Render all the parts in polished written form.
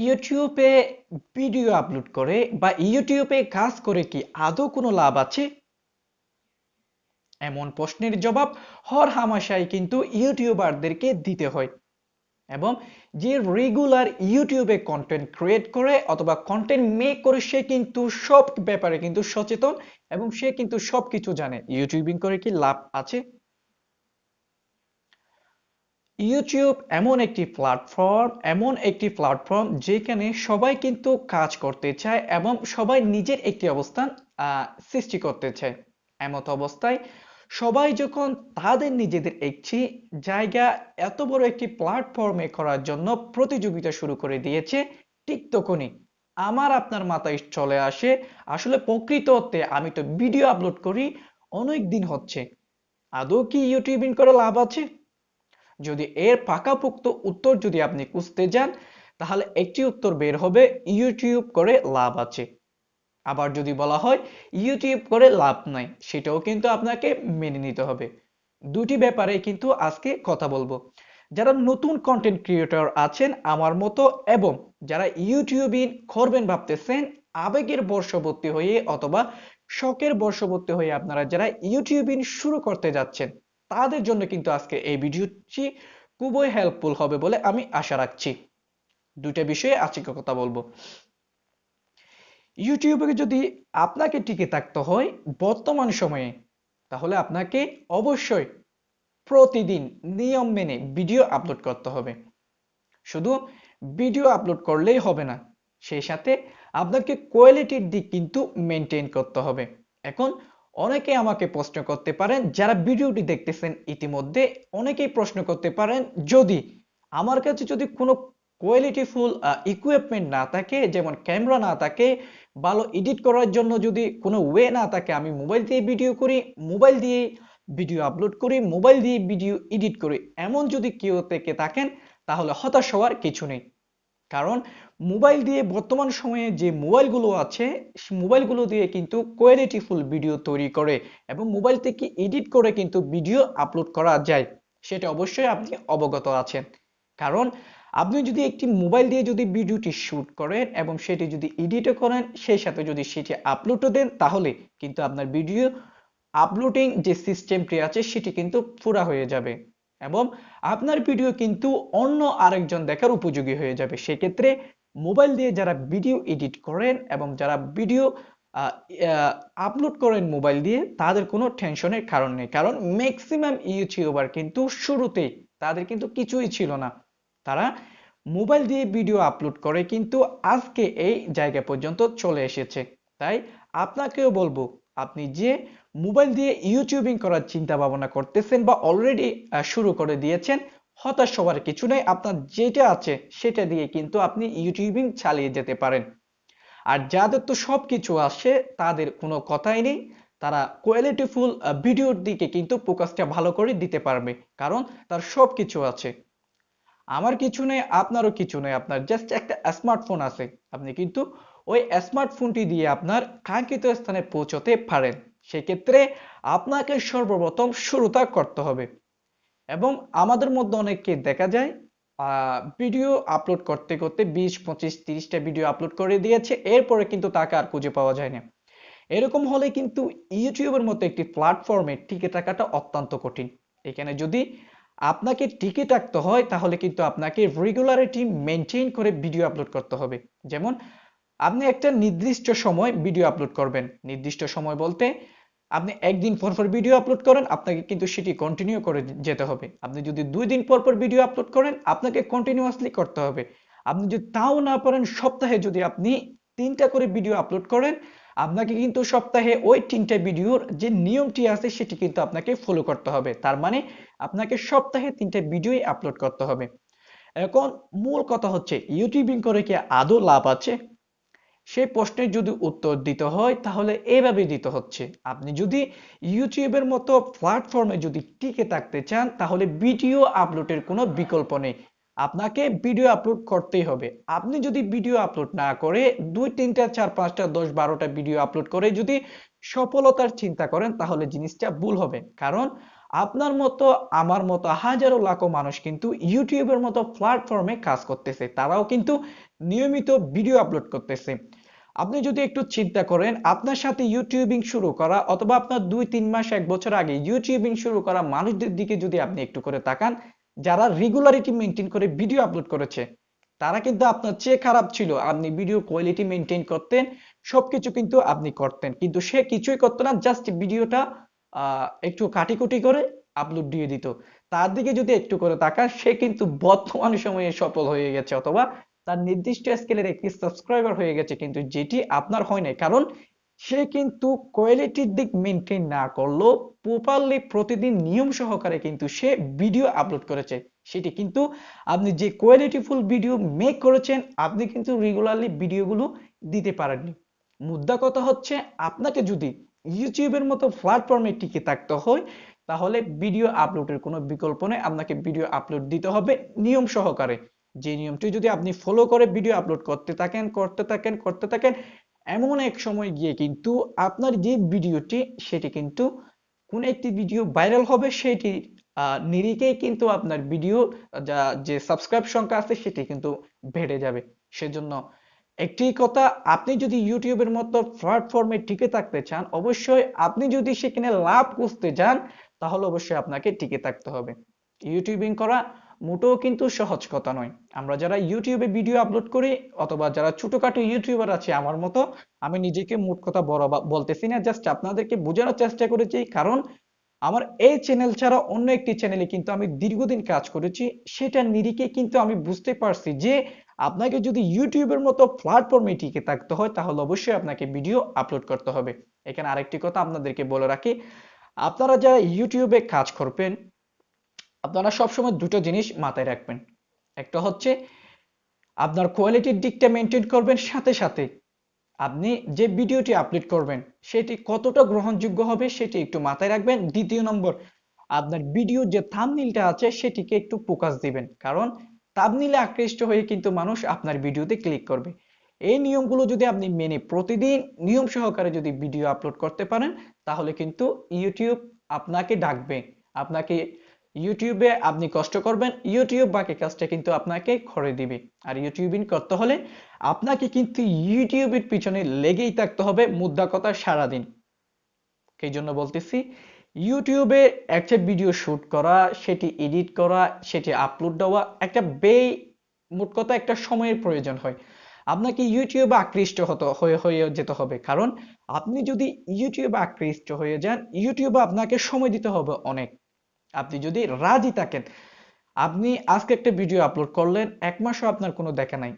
ইউটিউবে video upload করে বা ইউটিউবে কাজ করে কি আদৌ কোনো লাভ আছে? এমন প্রশ্নের জবাব হর হামেশাই কিন্তু ইউটিউবারদেরকে দিতে হয়। এবং যে রেগুলার ইউটিউবে কন্টেন্ট ক্রিয়েট করে অথবা কন্টেন্ট মেক করে সে কিন্তু সব ব্যাপারে কিন্তু সচেতন এবং সে কিন্তু সবকিছু জানে। ইউটিউবিং করে কি লাভ আছে? ইউটিউব এমন একটি প্ল্যাটফর্ম যেখানে সবাই কিন্তু কাজ করতে চায় এবং সবাই নিজের একটি অবস্থান সৃষ্টি করতে চায়। এমত অবস্থায় সবাই যখন তাদের নিজেদের একটি জায়গা এত বড় একটি প্ল্যাটফর্মে করার জন্য প্রতিযোগিতা শুরু করে দিয়েছে, ঠিক তখনই আমার আপনার মাথায় চলে আসে, আসলে প্রকৃত অর্থে আমি তো ভিডিও আপলোড করি অনেক দিন হচ্ছে, আদৌ কি ইউটিউবিং করে লাভ আছে? যদি এর পাকাপোক্ত উত্তর যদি আপনি খুঁজতে যান, তাহলে একটি উত্তর বের হবে, ইউটিউব করে লাভ আছে। আবার যদি বলা হয় ইউটিউব করে লাভ নাই, সেটাও কিন্তু আপনাকে মেনে নিতে হবে। দুটি ব্যাপারে কিন্তু আজকে কথা বলবো। যারা নতুন কন্টেন্ট ক্রিয়েটর আছেন আমার মতো এবং যারা ইউটিউবিং করবেন ভাবতেছেন, আবেগের বশবর্তী হয়ে অথবা শখের বশবর্তী হয়ে আপনারা যারা ইউটিউবিং শুরু করতে যাচ্ছেন, তাদের জন্য কিন্তু আজকে এই ভিডিওটি খুবই হেল্পফুল হবে বলে আমি আশা রাখছি। দুইটা বিষয়ে আজকে কথা বলবো। ইউটিউবে যদি আপনাকে টিকে থাকতে হয় বর্তমান সময়ে, তাহলে আপনাকে অবশ্যই প্রতিদিন নিয়ম মেনে ভিডিও আপলোড করতে হবে। শুধু ভিডিও আপলোড করলেই হবে না, সেই সাথে আপনাকে কোয়ালিটির দিক কিন্তু মেনটেন করতে হবে। এখন অনেকে আমাকে প্রশ্ন করতে পারেন, যারা ভিডিওটি দেখতেছেন ইতিমধ্যে অনেকেই প্রশ্ন করতে পারেন, যদি আমার কাছে যদি কোনো কোয়ালিটিফুল ইকুইপমেন্ট না থাকে, যেমন ক্যামেরা না থাকে, ভালো এডিট করার জন্য যদি কোনো ওয়ে না থাকে, আমি মোবাইল দিয়ে ভিডিও করি, মোবাইল দিয়ে ভিডিও আপলোড করি, মোবাইল দিয়ে ভিডিও এডিট করি, এমন যদি কেউ থেকে থাকেন, তাহলে হতাশ হওয়ার কিছু নেই। কারণ মোবাইল দিয়ে বর্তমান সময়ে যে মোবাইলগুলো আছে, সেই মোবাইলগুলো দিয়ে কিন্তু কোয়ালিটিফুল ভিডিও তৈরি করে এবং মোবাইল থেকে এডিট করে কিন্তু ভিডিও আপলোড করা যায়, সেটা অবশ্যই আপনি অবগত আছেন। কারণ আপনি যদি একটি মোবাইল দিয়ে যদি ভিডিওটি শুট করেন এবং সেটি যদি এডিটও করেন, সেই সাথে যদি সেটি আপলোডও দেন, তাহলে কিন্তু আপনার ভিডিও আপলোডিং যে সিস্টেমটি আছে সেটি কিন্তু পুরা হয়ে যাবে এবং আপনার ভিডিও কিন্তু অন্য আরেকজন দেখার উপযোগী হয়ে যাবে। সেক্ষেত্রে মোবাইল দিয়ে যারা ভিডিও এডিট করেন এবং যারা ভিডিও আপলোড করেন মোবাইল দিয়ে, তাদের কোনো টেনশনের কারণ নেই। কারণ ম্যাক্সিমাম ইউটিউবার কিন্তু শুরুতেই তাদের কিন্তু কিছুই ছিল না, তারা মোবাইল দিয়ে ভিডিও আপলোড করে কিন্তু আজকে এই জায়গা পর্যন্ত চলে এসেছে। তাই আপনাকেও বলবো, আপনি যে মোবাইল দিয়ে ইউটিউবিং করার চিন্তা ভাবনা করতেছেন বা অলরেডি শুরু করে দিয়েছেন, হতাশ হওয়ার কিছু নেই। আপনার যেটা আছে সেটা দিয়ে কিন্তু আপনি ইউটিউবিং চালিয়ে যেতে পারেন। আর যাদের তো সবকিছু আসে তাদের কোনো কথাই নেই, তারা কোয়ালিটিফুল ভিডিওর দিকে কিন্তু ফোকাসটা ভালো করে দিতে পারবে, কারণ তার সবকিছু আছে। আমার কিছু নেই, আপনারও কিছু নেই, আপনার জাস্ট একটা স্মার্টফোন আছে, আপনি কিন্তু ওই স্মার্টফোনটি দিয়ে আপনার কাঙ্ক্ষিত স্থানে পৌঁছতে পারেন। সেক্ষেত্রে আপনাকে সর্বপ্রথম শুরুটা করতে হবে। এবং আমাদের মধ্যে অনেককে দেখা যায় ভিডিও আপলোড করতে করতে 20, 25, 30টা ভিডিও আপলোড করে দিয়েছে, এরপরে কিন্তু তাকে আর খুঁজে পাওয়া যায় না। এরকম হলে কিন্তু ইউটিউবের মতো একটি প্ল্যাটফর্মে টিকে থাকাটা অত্যন্ত কঠিন। এখানে যদি আপনাকে টিকে থাকতে হয়, তাহলে কিন্তু আপনাকে রেগুলারিটি মেনটেন করে ভিডিও আপলোড করতে হবে। যেমন আপনি একটা নির্দিষ্ট সময় ভিডিও আপলোড করবেন, নির্দিষ্ট সময় বলতে আপনি একদিন পর পর ভিডিও আপলোড করেন, আপনাকে কিন্তু সেটি কন্টিনিউ করে যেতে হবে। আপনি যদি 2 দিন পর পর ভিডিও আপলোড করেন, আপনাকে কন্টিনিউয়াসলি করতে হবে। আপনি যদি তাও না পারেন, সপ্তাহে যদি আপনি 3টা করে ভিডিও আপলোড করেন, আপনাকে কিন্তু সপ্তাহে ওই 3টা ভিডিওর যে নিয়মটি আছে সেটি কিন্তু আপনাকে ফলো করতে হবে। তার মানে আপনাকে সপ্তাহে 3টা ভিডিওই আপলোড করতে হবে। এখন মূল কথা হচ্ছে, ইউটিউবিং করে কি আদৌ লাভ আছে? সেই প্রশ্নের যদি উত্তর দিতে হয়, তাহলে এইভাবে দিতে হচ্ছে। আপনি যদি ইউটিউবের মতো প্ল্যাটফর্মে যদি টিকে থাকতে চান, তাহলে ভিডিও আপলোডের কোনো বিকল্প নেই, আপনাকে ভিডিও আপলোড করতেই হবে। আপনি যদি ভিডিও আপলোড না করে 2, 3, 4, 5, 10, 12টা ভিডিও আপলোড করে যদি সফলতার চিন্তা করেন, তাহলে জিনিসটা ভুল হবে। কারণ আপনার মতো আমার মতো হাজারো লাখো মানুষ কিন্তু ইউটিউবের মতো প্ল্যাটফর্মে কাজ করতেছে, তারাও কিন্তু নিয়মিত ভিডিও আপলোড করতেছে। আপনি যদি একটু চিন্তা করেন, আপনার সাথে ইউটিউবিং শুরু করা অথবা আপনার 2-3 মাস 1 বছর আগে ইউটিউবিং শুরু করা মানুষদের দিকে যদি আপনি একটু করে তাকান, যারা রেগুলারিটি মেনটেন করে ভিডিও আপলোড করেছে, তারা কিন্তু আপনার চেয়ে খারাপ ছিল। আপনি ভিডিও কোয়ালিটি মেনটেন করতেন, সবকিছু কিন্তু আপনি করতেন, কিন্তু সে কিছুই করতো না, জাস্ট ভিডিওটা একটু কাটিকুটি করে আপলোড দিয়ে দিত। তার দিকে যদি একটু করে তাকান, সে কিন্তু বর্তমান সময়ে সফল হয়ে গেছে অথবা তার নির্দিষ্ট স্কেলের একটি সাবস্ক্রাইবার হয়ে গেছে, কিন্তু যেটি আপনার হয় নাই। কারণ সে কিন্তু কোয়ালিটির দিক মেনটেন না করলেও প্রপারলি প্রতিদিন নিয়ম সহকারে কিন্তু সে ভিডিও আপলোড করেছে। সেটি কিন্তু আপনি যে কোয়ালিটিফুল ভিডিও মেক করেছেন, আপনি কিন্তু রেগুলারলি ভিডিওগুলো দিতে পারেননি। মুদ্রা কথা হচ্ছে, আপনাকে যদি ইউটিউবের মতো প্ল্যাটফর্মে টিকে থাকতে হয়, তাহলে ভিডিও আপলোডের কোনো বিকল্প নেই। আপনাকে ভিডিও আপলোড দিতে হবে নিয়ম সহকারে। যে নিয়মটি যদি আপনি ফলো করে ভিডিও আপলোড করতে থাকেন, এমন এক সময় গিয়ে কিন্তু আপনার যে ভিডিওটি, সেটি কিন্তু কোন একটি ভিডিও ভাইরাল হবে, সেটি নিরিখেই কিন্তু আপনার ভিডিও যে সাবস্ক্রাইব সংখ্যা আছে সেটি কিন্তু বেড়ে যাবে। সেজন্য একটি কথা, আপনি যদি ইউটিউবের মতো প্ল্যাটফর্মে টিকে থাকতে চান, অবশ্যই আপনি যদি সেখানে লাভ খুঁজতে যান, তাহলে অবশ্যই আপনাকে টিকে থাকতে হবে। ইউটিউবিং করা মোটেও কিন্তু সহজ কথা নয়। আমরা যারা ইউটিউবে ভিডিও আপলোড করি অথবা যারা ছোটখাটো ইউটিউবার আছে আমার মতো, আমি নিজেকে মোট কথা বড় বলতেছি না, জাস্ট আপনাদেরকে বোঝানোর চেষ্টা করেছি। কারণ আমার এই চ্যানেল ছাড়া অন্য একটি চ্যানেলে কিন্তু আমি দীর্ঘদিন কাজ করেছি, সেটার নিরিখে কিন্তু আমি বুঝতে পারছি যে আপনাকে যদি ইউটিউবের মতো প্ল্যাটফর্মে টিকে থাকতে হয়, তাহলে অবশ্যই আপনাকে ভিডিও আপলোড করতে হবে। এখানে আরেকটি কথা আপনাদেরকে বলে রাখি, আপনারা যারা ইউটিউবে কাজ করবেন, আপনারা সবসময় দুটো জিনিস মাথায় রাখবেন। একটা হচ্ছে আপনার কোয়ালিটির দিকটা মেনটেন করবেন, সাথে সাথে আপনি যে ভিডিওটি আপলোড করবেন সেটি কতটা গ্রহণযোগ্য হবে সেটি একটু মাথায় রাখবেন। দ্বিতীয় নম্বর, আপনার ভিডিওর যে থাম্বনেইলটা আছে সেটিকে একটু ফোকাস দিবেন, কারণ থাম্বনেইলে আকৃষ্ট হয়ে কিন্তু মানুষ আপনার ভিডিওতে ক্লিক করবে। এই নিয়মগুলো যদি আপনি মেনে প্রতিদিন নিয়ম সহকারে যদি ভিডিও আপলোড করতে পারেন, তাহলে কিন্তু ইউটিউব আপনাকে ডাকবে। আপনাকে ইউটিউবে আপনি কষ্ট করবেন, ইউটিউব বাকি কাজটা কিন্তু আপনাকে করে দিবে। আর ইউটিউবিং করতে হলে আপনাকে কিন্তু ইউটিউবের পিছনে লেগেই থাকতে হবে, মুদ্রা কথা সারাদিন। এই জন্য বলতেছি, ইউটিউবে একটা ভিডিও শুট করা, সেটি এডিট করা, সেটি আপলোড দেওয়া একটা মোট কথা একটা সময়ের প্রয়োজন হয়। আপনাকে ইউটিউবে আকৃষ্ট হয়ে যেতে হবে, কারণ আপনি যদি ইউটিউবে আকৃষ্ট হয়ে যান, ইউটিউবে আপনাকে সময় দিতে হবে অনেক। আপনি যদি রাজি থাকেন, আপনি আজকে একটা ভিডিও আপলোড করলেন, 1 মাসও আপনার কোনো দেখা নাই,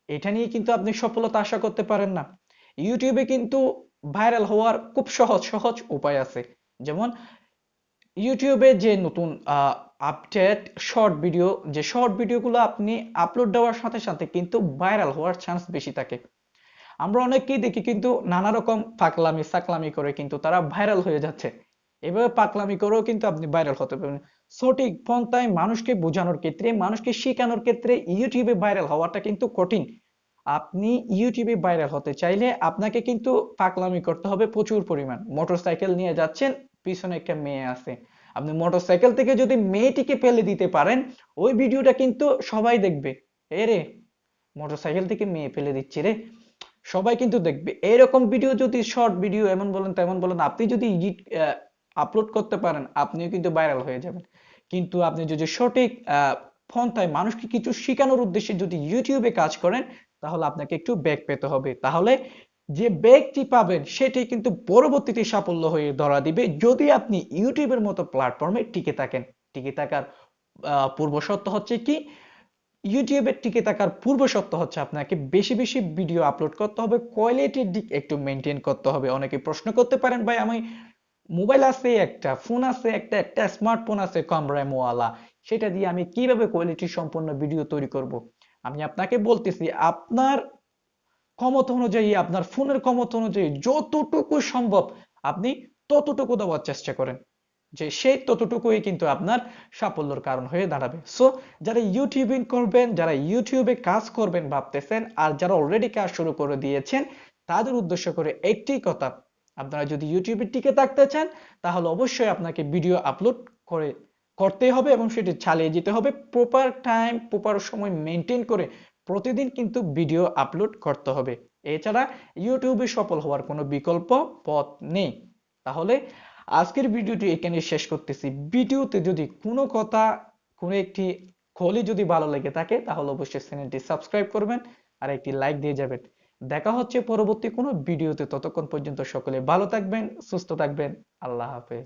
এটা নিয়ে কিন্তু আপনি সফলতা আশা করতে পারেন না। ইউটিউবে কিন্তু ভাইরাল হওয়ার খুব সহজ সহজ উপায় আছে। যেমন ইউটিউবে যে নতুন আপডেট শর্ট ভিডিও, যে শর্ট ভিডিওগুলো আপনি আপলোড দেওয়ার সাথে সাথে কিন্তু ভাইরাল হওয়ার চান্স বেশি থাকে। আমরা অনেককেই দেখি কিন্তু নানা রকম পাকলামি সাকলামি করে কিন্তু তারা ভাইরাল হয়ে যাচ্ছে। এভাবে পাকলামি করেও কিন্তু আপনি ভাইরাল হতে পারবেন। সঠিক পন্থায় মানুষকে বোঝানোর ক্ষেত্রে, মানুষকে শেখানোর ক্ষেত্রে ইউটিউবে ভাইরাল হওয়াটা কিন্তু কঠিন। আপনি ইউটিউবে ভাইরাল হতে চাইলে আপনাকে কিন্তু পাকলামি করতে হবে প্রচুর পরিমাণ। মোটরসাইকেল নিয়ে যাচ্ছেন, পিছনে একটা মেয়ে আছে, আপনি মোটরসাইকেল থেকে যদি মেয়েটিকে ফেলে দিতে পারেন, ওই ভিডিওটা কিন্তু সবাই দেখবে। এ রে, মোটরসাইকেল থেকে মেয়ে ফেলে দিচ্ছে রে, সবাই কিন্তু দেখবে। এরকম ভিডিও যদি শর্ট ভিডিও এমন বলেন তেমন বলেন আপনি যদি আপলোড করতে পারেন, আপনিও কিন্তু ভাইরাল হয়ে যাবেন। কিন্তু আপনি যদি সঠিক পন্থায় মানুষকে কিছু শেখানোর উদ্দেশ্যে যদি ইউটিউবে কাজ করেন, তাহলে আপনাকে একটু বেগ পেতে হবে। তাহলে যে বেগটি পাবেন সেটি কিন্তু পরবর্তীতে সাফল্য হয়ে ধরা দিবে, যদি আপনি ইউটিউবের মতো প্ল্যাটফর্মে টিকে থাকেন। টিকে থাকার পূর্ব শর্ত হচ্ছে কি, ইউটিউবে টিকে থাকার পূর্ব শর্ত হচ্ছে আপনাকে বেশি বেশি ভিডিও আপলোড করতে হবে, কোয়ালিটির দিক একটু মেনটেন করতে হবে। অনেকে প্রশ্ন করতে পারেন, ভাই আমি মোবাইল আছে একটা, ফোন আছে একটা, একটা স্মার্টফোন আছে কম র্যাম ওয়ালা, সেটা দিয়ে আমি কিভাবে কোয়ালিটি সম্পন্ন ভিডিও তৈরি করব? আমি আপনাকে বলতেছি, আপনার ক্ষমতা অনুযায়ী, আপনার ফোনের ক্ষমতা অনুযায়ী যতটুকু সম্ভব আপনি ততটুকু দেওয়ার চেষ্টা করেন, যে সেই ততটুকুই কিন্তু আপনার সাফল্যের কারণ হয়ে দাঁড়াবে। সো যারা ইউটিউবিং করবেন, যারা ইউটিউবে কাজ করবেন ভাবতেছেন, আর যারা অলরেডি কাজ শুরু করে দিয়েছেন, তাদের উদ্দেশ্য করে একটি কথা, আপনারা যদি ইউটিউবে টিকে থাকতে চান, তাহলে অবশ্যই আপনাকে ভিডিও আপলোড করতে হবে এবং সেটি চালিয়ে যেতে হবে প্রপার টাইম, প্রপার সময় মেনটেন করে। প্রতিদিন কিন্তু ভিডিও আপলোড করতে হবে। এছাড়া ইউটিউবে সফল হওয়ার কোনো বিকল্প পথ নেই। তাহলে আজকের ভিডিওটি এখানে শেষ করতেছি। ভিডিওতে যদি কোনো কথা, কোনো একটি খলি যদি ভালো লেগে থাকে তাহলে অবশ্যই চ্যানেলটি সাবস্ক্রাইব করবেন আর একটি লাইক দিয়ে যাবেন। দেখা হচ্ছে পরবর্তী কোনো ভিডিওতে। ততক্ষণ পর্যন্ত সকলে ভালো থাকবেন, সুস্থ থাকবেন। আল্লাহ হাফেজ।